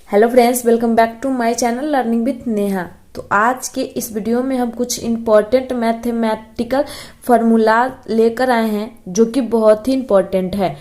Hello friends, welcome back to my channel learning with Neha. तो आज के इस वीडियो में हम कुछ इम्पोर्टेंट मैथमेटिकल फार्मूला लेकर आए हैं जो कि बहुत ही इम्पोर्टेंट है।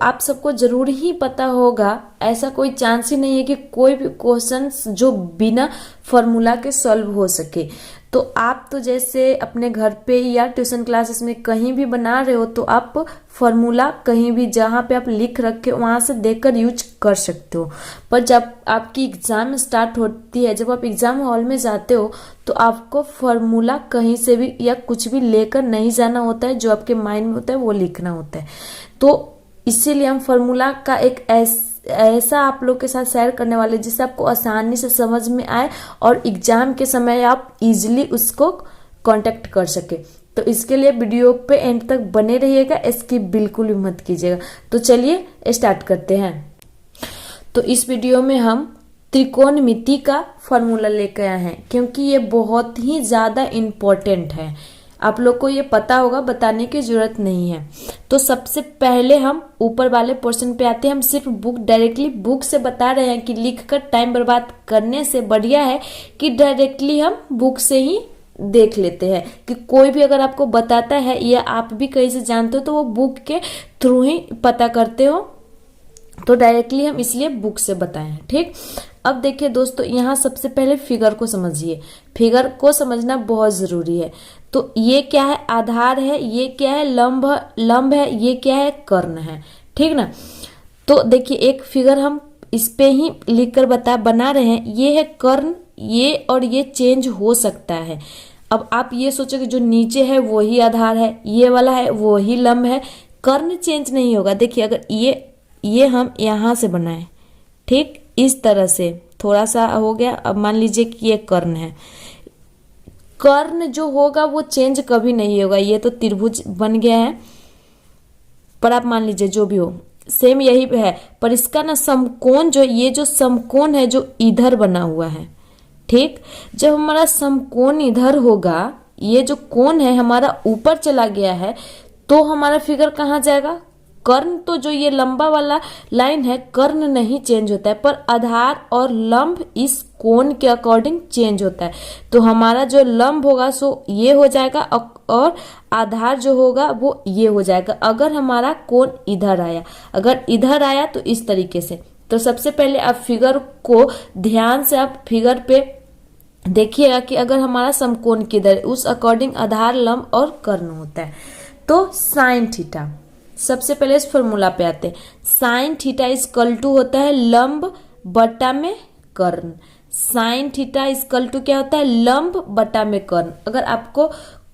आप सबको जरूर ही पता होगा, ऐसा कोई चांस ही नहीं है कि कोई भी क्वेश्चन जो बिना फार्मूला के सॉल्व हो सके। तो आप तो जैसे अपने घर पे या ट्यूशन क्लासेस में कहीं भी बना रहे हो तो आप फार्मूला कहीं भी जहाँ पे आप लिख रखे वहां से देखकर यूज कर सकते हो। पर जब आपकी एग्जाम स्टार्ट होती है, जब आप एग्जाम हॉल में जाते हो तो आपको फार्मूला कहीं से भी या कुछ भी लेकर नहीं जाना होता है, जो आपके माइंड में होता है वो लिखना होता है। तो इसीलिए हम फार्मूला का एक ऐसा आप लोग के साथ शेयर करने वाले जिससे आपको आसानी से समझ में आए और एग्जाम के समय आप इजीली उसको कांटेक्ट कर सके। तो इसके लिए वीडियो पे एंड तक बने रहिएगा, इसकी बिल्कुल भी मत कीजिएगा। तो चलिए स्टार्ट करते हैं। तो इस वीडियो में हम त्रिकोणमिति का फॉर्मूला लेकर आए हैं, क्योंकि ये बहुत ही ज्यादा इम्पोर्टेंट है। आप लोग को ये पता होगा, बताने की जरूरत नहीं है। तो सबसे पहले हम ऊपर वाले पोर्शन पे आते हैं। हम सिर्फ डायरेक्टली बुक से बता रहे हैं कि लिखकर टाइम बर्बाद करने से बढ़िया है कि डायरेक्टली हम बुक से ही देख लेते हैं। कि कोई भी अगर आपको बताता है या आप भी कहीं से जानते हो तो वो बुक के थ्रू ही पता करते हो। तो डायरेक्टली हम इसलिए बुक से बताए हैं। ठीक, अब देखिए दोस्तों, यहाँ सबसे पहले फिगर को समझिए। फिगर को समझना बहुत जरूरी है। तो ये क्या है? आधार है। ये क्या है? लंब है। ये क्या है? कर्ण है। ठीक ना। तो देखिए एक फिगर हम इस पे ही लिखकर बना रहे हैं। ये है कर्ण, ये और ये चेंज हो सकता है। अब आप ये सोचो कि जो नीचे है वो ही आधार है, ये वाला है वो ही लंब है, कर्ण चेंज नहीं होगा। देखिए अगर ये हम यहां से बनाए, ठीक इस तरह से थोड़ा सा हो गया। अब मान लीजिए कि ये कर्ण है। कर्ण जो होगा वो चेंज कभी नहीं होगा। ये तो त्रिभुज बन गया है, पर आप मान लीजिए जो भी हो सेम यही है। पर इसका ना समकोण, जो ये जो समकोण है जो इधर बना हुआ है, ठीक, जब हमारा समकोण इधर होगा, ये जो कोण है हमारा ऊपर चला गया है, तो हमारा फिगर कहाँ जाएगा? कर्ण। तो जो ये लंबा वाला लाइन है, कर्ण नहीं चेंज होता है, पर आधार और लंब इस कोण के अकॉर्डिंग चेंज होता है। तो हमारा जो लंब होगा सो ये हो जाएगा और आधार जो होगा वो ये हो जाएगा। अगर हमारा कोण इधर आया, अगर इधर आया तो इस तरीके से। तो सबसे पहले आप फिगर को ध्यान से आप फिगर पे देखिएगा कि अगर हमारा समकोण किधर, उस अकॉर्डिंग आधार, लंब और कर्ण होता है। तो साइन थीटा, सबसे पहले इस फॉर्मूला पे आते हैं। साइन थीटा इक्वल टू होता है लंब बटा में कर्ण। साइन थीटा इक्वल टू क्या होता है? लंब बटा में कर्ण। अगर आपको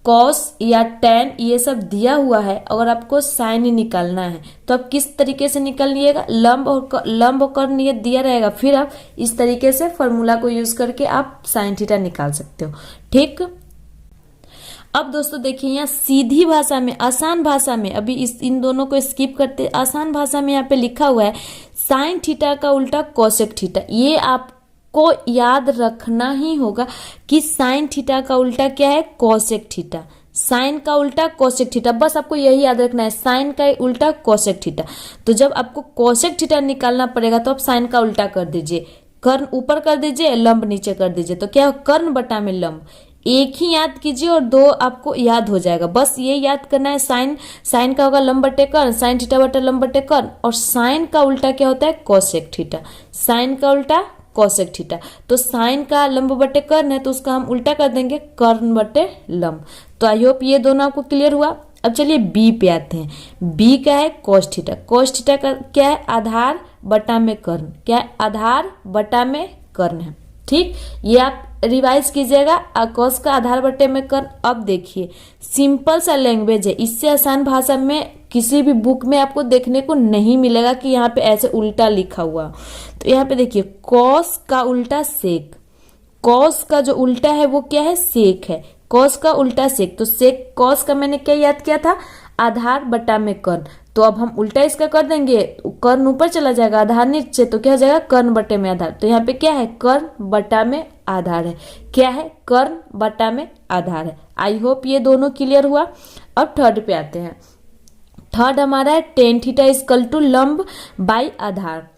कॉस या टेन ये सब दिया हुआ है, अगर आपको साइन ही निकालना है तो आप किस तरीके से निकालिएगा? लंब और कर्ण ये दिया रहेगा, फिर आप इस तरीके से फॉर्मूला को यूज करके आप साइन थीटा निकाल सकते हो। ठीक, अब दोस्तों देखिए यहाँ सीधी भाषा में, आसान भाषा में, अभी इन दोनों को स्किप करते, आसान भाषा में यहाँ पे लिखा हुआ है साइन थीटा का उल्टा कोसेक थीटा। ये आपको याद रखना ही होगा कि साइन थीटा का उल्टा क्या है? Cosec theta. साइन का उल्टा कोसेक थीटा, बस आपको यही याद रखना है, साइन का उल्टा कोसेक थीटा। तो जब आपको कोसेक थीटा निकालना पड़ेगा तो आप साइन का उल्टा कर दीजिए, कर्ण ऊपर कर दीजिए, लंब नीचे कर दीजिए। तो क्या? कर्ण बटा में लंब। एक ही याद कीजिए और दो आपको याद हो जाएगा। बस ये याद करना है, साइन का होगा लंब बटे कर्ण, साइन थीटा बटे लंब बटे कर्ण। और साइन का उल्टा क्या होता है? Cosec theta. साइन का उल्टा कोसेक थीटा। तो साइन का लंब बटे कर्ण है तो उसका हम उल्टा कर देंगे कर्ण बटे लंब। तो आई होप ये दोनों आपको क्लियर हुआ। अब चलिए बी पे आते हैं। बी क्या है? Cos theta. कोस थीटा का क्या है? आधार बटा में कर्ण। क्या है? आधार बटा में कर्ण है। ठीक, ये आप रिवाइज कीजिएगा। कॉस का आधार बटे में कर्ण। अब देखिए सिंपल सा लैंग्वेज है, इससे आसान भाषा में किसी भी बुक में आपको देखने को नहीं मिलेगा कि यहाँ पे ऐसे उल्टा लिखा हुआ। तो यहाँ पे देखिए कॉस का उल्टा सेक। कॉस का जो उल्टा है वो क्या है? सेक है। कॉस का उल्टा सेक। तो सेक कॉस का मैंने क्या याद किया था? आधार बटा में कर्ण। तो अब हम उल्टा इसका कर देंगे, कर्ण ऊपर चला जाएगा, आधार नीचे, तो क्या हो जाएगा? कर्ण बटे में आधार। तो यहाँ पे क्या है? कर्ण बटा में आधार है। क्या है? कर्ण बटा में आधार है। आई होप ये दोनों क्लियर हुआ। अब थर्ड पे आते हैं। थर्ड हमारा है टेन थीटा इक्वल टू लंब बाई आधार।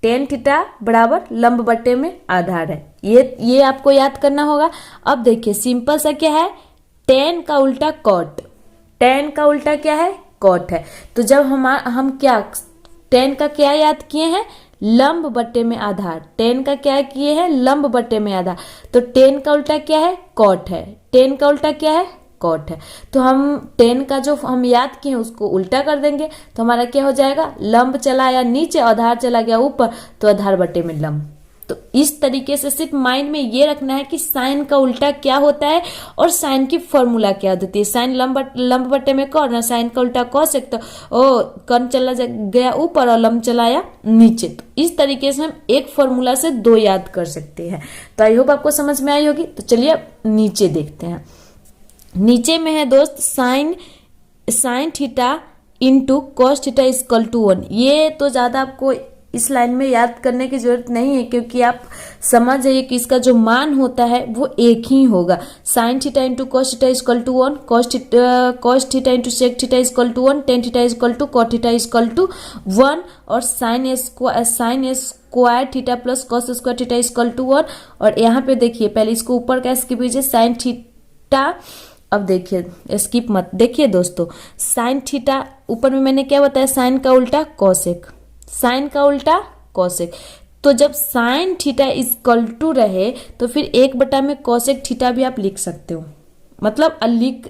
टेन थीटा बराबर लंब बटे में आधार है। ये आपको याद करना होगा। अब देखिए सिंपल सा क्या है, टेन का उल्टा कॉट, टेन का उल्टा क्या है, कॉट है। तो जब हम क्या टेन का क्या याद किए हैं, लंब बटे में आधार, टेन का क्या किए हैं, लंब बटे में आधार। तो टेन का उल्टा क्या है, कॉट है, टेन का उल्टा क्या है, कॉट है। तो हम टेन का जो हम याद किए उसको उल्टा कर देंगे तो हमारा क्या हो जाएगा, लंब चला आया नीचे, आधार चला गया ऊपर, तो आधार बटे में लंब। तो इस तरीके से सिर्फ माइंड में ये रखना है कि साइन का उल्टा क्या होता है और साइन की फॉर्मूला क्या होती है। साइन लंब बटे में कौन है, साइन का उल्टा कोसेक, तो कर्ण चला गया ऊपर और लंब चलाया नीचे। तो इस तरीके से हम एक फॉर्मूला से दो याद कर सकते हैं। तो आई होप आपको समझ में आई होगी। तो चलिए अब नीचे देखते हैं। नीचे में है दोस्त sine theta into cos theta equal to 1। ये तो ज्यादा आपको इस लाइन में याद करने की जरूरत नहीं है, क्योंकि आप समझ जाइए कि इसका जो मान होता है वो एक ही होगा। Sine theta into cos theta equal to 1, cos theta into sec theta equal to 1, tan theta equal to cot theta equal to 1, और sine square theta plus cos square theta equal to 1। और यहाँ पे देखिए पहले इसको ऊपर का skip कीजिए, साइन थीटा। अब देखिए स्किप मत देखिए दोस्तों, साइन थीटा ऊपर में मैंने क्या बताया, साइन का उल्टा कॉसेक, साइन का उल्टा कॉसेक। तो जब साइन थीटा इक्वल टू रहे तो फिर 1 में कॉसेक थीटा भी आप लिख सकते हो, मतलब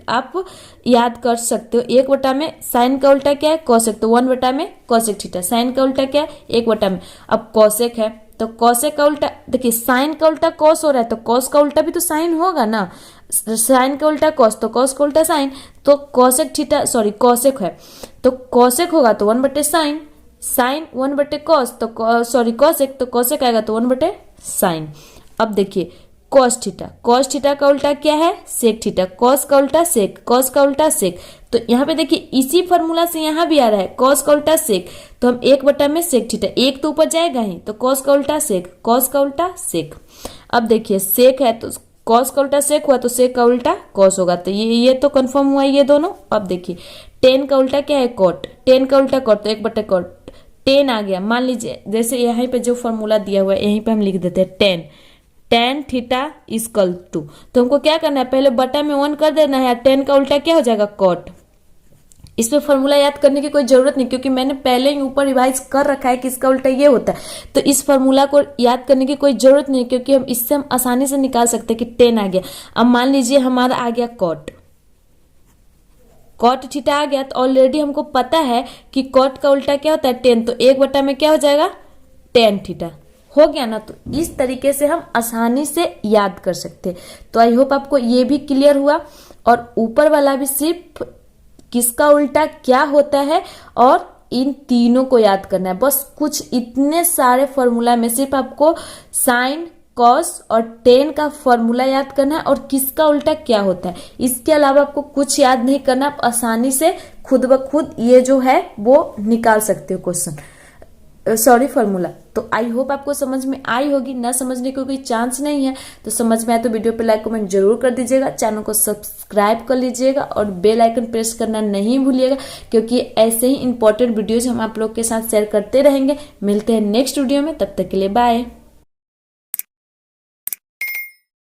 आप याद कर सकते हो। 1 में साइन का उल्टा क्या है, कॉसेक, तो 1 में कॉसेक थीटा। साइन का उल्टा क्या है, 1 में। अब कॉसेक है तो कॉसेक का उल्टा, देखिए साइन का उल्टा कॉस हो रहा है तो कॉस का उल्टा भी तो साइन होगा ना। साइन का उल्टा कॉस तो कॉस का उल्टा साइन, तो कॉसेक थीटा कॉसेक है तो कॉसेक होगा तो 1 साइन, साइन 1 कॉस तो कॉसेक, तो कॉसेक आएगा तो 1 साइन। अब देखिए कॉस थीटा का उल्टा क्या है, सेक थीटा, कॉस का उल्टा सेक, कॉस का उल्टा सेक। तो यहाँ पे देखिए इसी फॉर्मूला से यहाँ भी आ रहा है कॉस का उल्टा सेक, तो हम 1 में सेक थीटा, एक तो ऊपर जाएगा ही, तो कॉस का उल्टा सेक, कॉस का उल्टा सेक। अब देखिए सेक है तो कॉस का उल्टा सेक हुआ तो सेक का उल्टा कॉस होगा, तो ये तो कंफर्म हुआ ये दोनों। अब देखिए टेन का उल्टा क्या है, कॉट, टेन का उल्टा कॉट, तो 1 कॉट, टेन आ गया। मान लीजिए जैसे यहाँ पे जो फॉर्मूला दिया हुआ है यहीं पे हम लिख देते हैं टेन थीटा इक्वल टू, तो हमको क्या करना है, पहले बटा में 1 कर देना है, टेन का उल्टा क्या हो जाएगा, कॉट। इसमें फॉर्मूला याद करने की कोई जरूरत नहीं, क्योंकि मैंने पहले ही ऊपर रिवाइज कर रखा है कि इसका उल्टा ये होता है। तो इस फॉर्मूला को याद करने की कोई जरूरत नहीं, क्योंकि हम इससे आसानी से निकाल सकते हैं कि टेन आ गया। अब मान लीजिए हमारा आ गया कॉट थीटा आ गया, तो ऑलरेडी हमको पता है कि कॉट का उल्टा क्या होता है, टेन, तो 1 में क्या हो जाएगा, टेन थीटा हो गया ना। तो इस तरीके से हम आसानी से याद कर सकते हैं। तो आई होप आपको ये भी क्लियर हुआ, और ऊपर वाला भी सिर्फ किसका उल्टा क्या होता है और इन तीनों को याद करना है। बस कुछ इतने सारे फॉर्मूला में सिर्फ आपको साइन, कॉस और टेन का फॉर्मूला याद करना है और किसका उल्टा क्या होता है। इसके अलावा आपको कुछ याद नहीं करना, आप आसानी से खुद ब खुद ये जो है वो निकाल सकते हो क्वेश्चन, फॉर्मूला। तो आई होप आपको समझ में आई होगी, ना समझने को कोई चांस नहीं है। तो समझ में आए तो वीडियो पे लाइक कमेंट जरूर कर दीजिएगा, चैनल को सब्सक्राइब कर लीजिएगा और बेल आइकन प्रेस करना नहीं भूलिएगा, क्योंकि ऐसे ही इंपॉर्टेंट वीडियोज हम आप लोग के साथ शेयर करते रहेंगे। मिलते हैं नेक्स्ट वीडियो में, तब तक के लिए बाय।